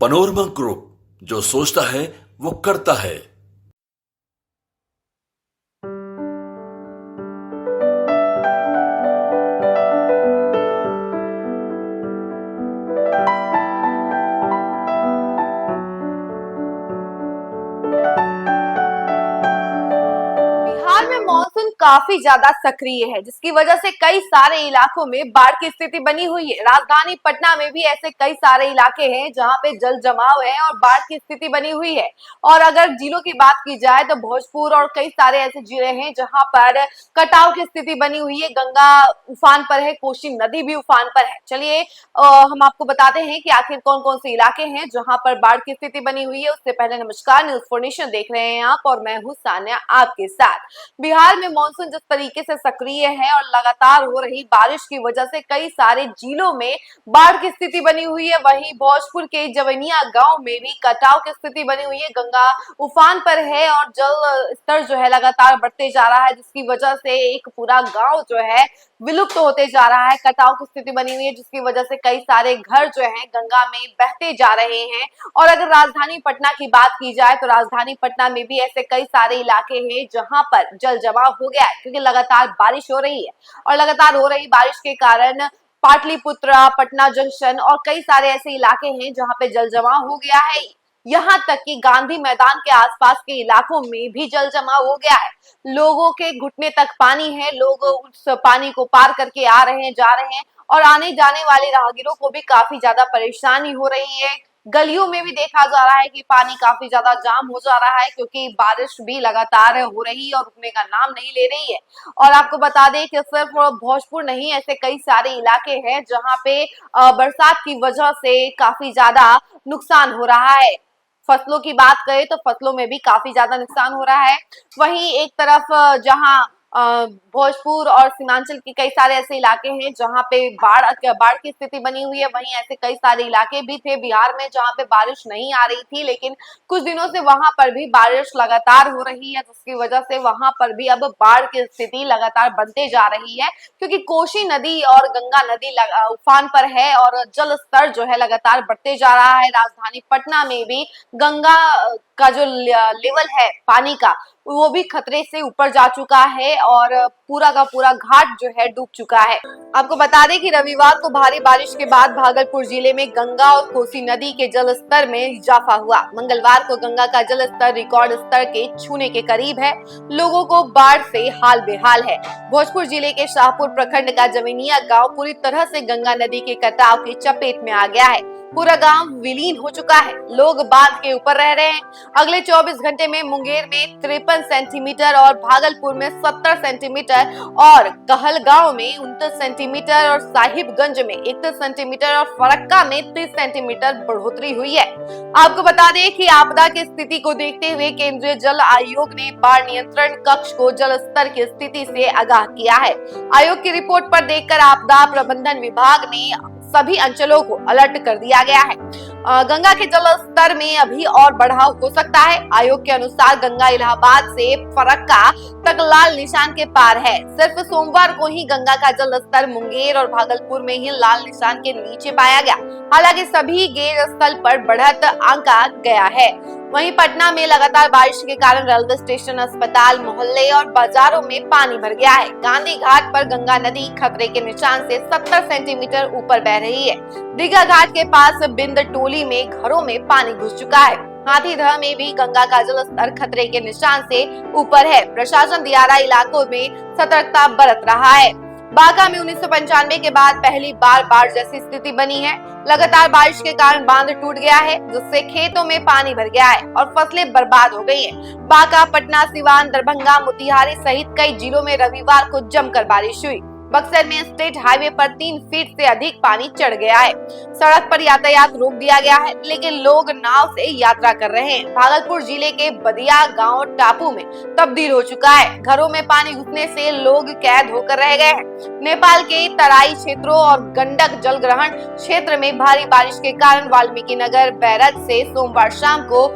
Panorama group, जो सोचता है वो करता है। बिहार में मानसून काफी ज्यादा सक्रिय है, जिसकी वजह से कई सारे इलाकों में बाढ़ की स्थिति बनी हुई है। राजधानी पटना में भी ऐसे कई सारे इलाके हैं जहां पे जल जमाव है और बाढ़ की स्थिति बनी हुई है। और अगर जिलों की बात की जाए तो भोजपुर और कई सारे ऐसे जिले हैं जहां पर कटाव की स्थिति बनी हुई है। गंगा उफान पर है, कोसी नदी भी उफान पर है। चलिए हम आपको बताते हैं कि आखिर कौन कौन से इलाके हैं जहां पर बाढ़ की स्थिति बनी हुई है। उससे पहले नमस्कार, न्यूज फॉर नेशन देख रहे हैं आप और मैं हूं सान्या आपके साथ। बिहार में मानसून जिस तरीके से सक्रिय है और लगातार हो रही बारिश की वजह से कई सारे जिलों में बाढ़ की स्थिति बनी हुई है। वहीं भोजपुर के जवनिया गांव में भी कटाव की स्थिति बनी हुई है। गंगा उफान पर है और जल स्तर जो है लगातार बढ़ते जा रहा है, जिसकी वजह से एक पूरा गांव जो है विलुप्त होते जा रहा है। कटाव की स्थिति बनी हुई है, जिसकी वजह से कई सारे घर जो है गंगा में बहते जा रहे हैं। और अगर राजधानी पटना की बात की जाए तो राजधानी पटना में भी ऐसे कई सारे इलाके हैं जहां पर जल जमाव हो गया है, क्योंकि लगातार बारिश हो रही है। और लगातार हो रही बारिश के कारण पाटलिपुत्रा, पटना जंक्शन और कई सारे ऐसे इलाके हैं जहां पे जल जमाव हो गया है। यहाँ तक कि गांधी मैदान के आसपास के इलाकों में भी जल जमाव हो गया है। लोगों के घुटने तक पानी है। लोग उस पानी को पार करके आ रहे हैं, जा रहे हैं और आने जाने वाले राहगीरों को भी काफी ज्यादा परेशानी हो रही है। गलियों में भी देखा जा रहा है कि पानी काफी ज्यादा जाम हो जा रहा है, क्योंकि बारिश भी लगातार हो रही है और रुकने का नाम नहीं ले रही है। और आपको बता दें कि सिर्फ भोजपुर नहीं, ऐसे कई सारे इलाके हैं जहां पे बरसात की वजह से काफी ज्यादा नुकसान हो रहा है। फसलों की बात करें तो फसलों में भी काफी ज्यादा नुकसान हो रहा है। वहीं एक तरफ जहां भोजपुर और सीमांचल के कई सारे ऐसे इलाके हैं जहां पे बाढ़ की स्थिति बनी हुई है, वहीं ऐसे कई सारे इलाके भी थे बिहार में जहां पे बारिश नहीं आ रही थी, लेकिन कुछ दिनों से वहां पर भी बारिश लगातार हो रही है, जिसकी वजह से वहां पर भी अब बाढ़ की स्थिति लगातार बनते जा रही है। क्योंकि कोसी नदी और गंगा नदी उफान पर है और जल स्तर जो है लगातार बढ़ते जा रहा है। राजधानी पटना में भी गंगा का जो लेवल है पानी का, वो भी खतरे से ऊपर जा चुका है और पूरा का पूरा घाट जो है डूब चुका है। आपको बता दें कि रविवार को भारी बारिश के बाद भागलपुर जिले में गंगा और कोसी नदी के जल स्तर में इजाफा हुआ। मंगलवार को गंगा का जल स्तर रिकॉर्ड स्तर के छूने के करीब है। लोगों को बाढ़ से हाल बेहाल है। भोजपुर जिले के शाहपुर प्रखंड का जवनिया गाँव पूरी तरह से गंगा नदी के कटाव की चपेट में आ गया है। पूरा गांव विलीन हो चुका है। लोग बांध के ऊपर रह रहे हैं। अगले 24 घंटे में मुंगेर में 53 सेंटीमीटर और भागलपुर में 70 सेंटीमीटर और कहलगांव में 29 सेंटीमीटर और साहिबगंज में 31 सेंटीमीटर और फरक्का में 30 सेंटीमीटर बढ़ोतरी हुई है। आपको बता दें कि आपदा की स्थिति को देखते हुए केंद्रीय जल आयोग ने बाढ़ नियंत्रण कक्ष को जल स्तर की स्थिति से आगाह किया है। आयोग की रिपोर्ट पर देखकर आपदा प्रबंधन विभाग ने सभी अंचलों को अलर्ट कर दिया गया है। गंगा के जल स्तर में अभी और बढ़ाव हो सकता है। आयोग के अनुसार गंगा इलाहाबाद से फरक्का तक लाल निशान के पार है। सिर्फ सोमवार को ही गंगा का जल स्तर मुंगेर और भागलपुर में ही लाल निशान के नीचे पाया गया। हालांकि सभी गेज स्थल पर बढ़त आंका गया है। वहीं पटना में लगातार बारिश के कारण रेलवे स्टेशन, अस्पताल, मोहल्ले और बाजारों में पानी भर गया है। गांधी घाट पर गंगा नदी खतरे के निशान से 70 सेंटीमीटर ऊपर बह रही है। दीघा घाट के पास बिंद टोली में घरों में पानी घुस चुका है। हाथीदह में भी गंगा का जल स्तर खतरे के निशान से ऊपर है। प्रशासन दियारा इलाकों में सतर्कता बरत रहा है। बांका में 1995 के बाद पहली बार बाढ़ जैसी स्थिति बनी है। लगातार बारिश के कारण बांध टूट गया है, जिससे खेतों में पानी भर गया है और फसलें बर्बाद हो गई हैं। बांका, पटना, सिवान, दरभंगा, मोतिहारी सहित कई जिलों में रविवार को जमकर बारिश हुई। बक्सर में स्टेट हाईवे पर 3 फीट से अधिक पानी चढ़ गया है। सड़क पर यातायात रोक दिया गया है, लेकिन लोग नाव से यात्रा कर रहे हैं। भागलपुर जिले के बदिया गांव टापू में तब्दील हो चुका है। घरों में पानी घुसने से लोग कैद होकर रह गए हैं। नेपाल के तराई क्षेत्रों और गंडक जलग्रहण क्षेत्र में भारी बारिश के कारण वाल्मीकि नगर बैरज से सोमवार शाम को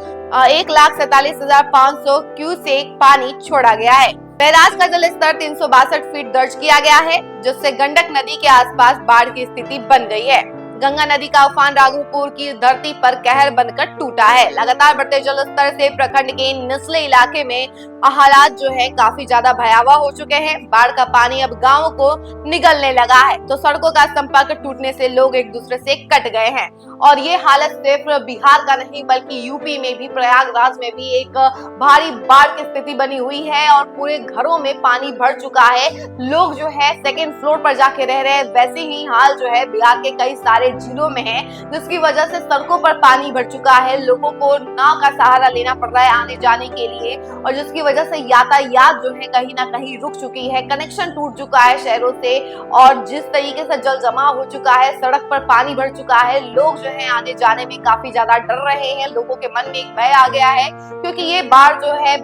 1,47,500 क्यूसेक पानी छोड़ा गया है। बैराज का जल स्तर 362 फीट दर्ज किया गया है, जिससे गंडक नदी के आसपास बाढ़ की स्थिति बन गई है। गंगा नदी का उफान राघोपुर की धरती पर कहर बनकर टूटा है। लगातार बढ़ते जलस्तर से प्रखंड के निचले इलाके में हालात जो है काफी ज्यादा भयावह हो चुके हैं। बाढ़ का पानी अब गांवों को निगलने लगा है, तो सड़कों का संपर्क टूटने से लोग एक दूसरे से कट गए हैं। और ये हालत सिर्फ बिहार का नहीं बल्कि यूपी में भी, प्रयागराज में भी एक भारी बाढ़ की स्थिति बनी हुई है और पूरे घरों में पानी भर चुका है। लोग जो है सेकेंड फ्लोर पर जाके रह रहे हैं। वैसे ही हाल जो है बिहार के कई सारे जिलों में है, जिसकी वजह से सड़कों पर पानी भर चुका है। लोगों को नाव का सहारा लेना पड़ रहा है आने जाने के लिए, और जिसकी वजह से यातायात जो है कहीं ना कहीं रुक चुकी है। कनेक्शन टूट चुका है शहरों से, और जिस तरीके से जल जमाव हो चुका है, सड़क पर पानी भर चुका है, लोग जो है आने जाने में काफी ज्यादा डर रहे हैं। लोगों के मन में एक भय आ गया है, क्योंकि ये बाढ़ जो है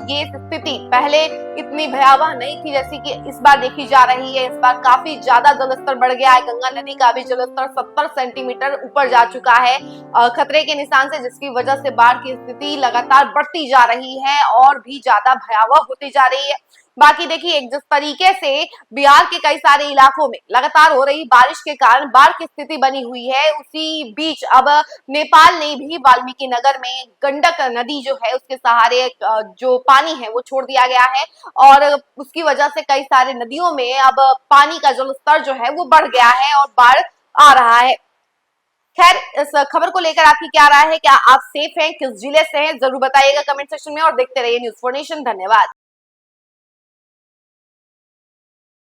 ये स्थिति पहले इतनी भयावह नहीं थी जैसी कि इस बार देखी जा रही है। इस बार काफी ज्यादा जलस्तर बढ़ गया है। गंगा नदी का भी जलस्तर 70 सेंटीमीटर ऊपर जा चुका है खतरे के निशान से, जिसकी वजह से बाढ़ की स्थिति लगातार बढ़ती जा रही है और भी ज्यादा भयावह होती जा रही है। बाकी देखिए, जिस तरीके से बिहार के कई सारे इलाकों में लगातार हो रही बारिश के कारण बाढ़ की स्थिति बनी हुई है, उसी बीच अब नेपाल ने भी वाल्मीकि नगर में गंडक नदी जो है उसके सहारे जो पानी है वो छोड़ दिया गया है, और उसकी वजह से कई सारे नदियों में अब पानी का जलस्तर जो है वो बढ़ गया है और बाढ़ आ रहा है। खैर, इस खबर को लेकर आपकी क्या राय है? क्या आप सेफ हैं? किस जिले से हैं? जरूर बताइएगा कमेंट सेक्शन में, और देखते रहिए न्यूज़4नेशन। धन्यवाद।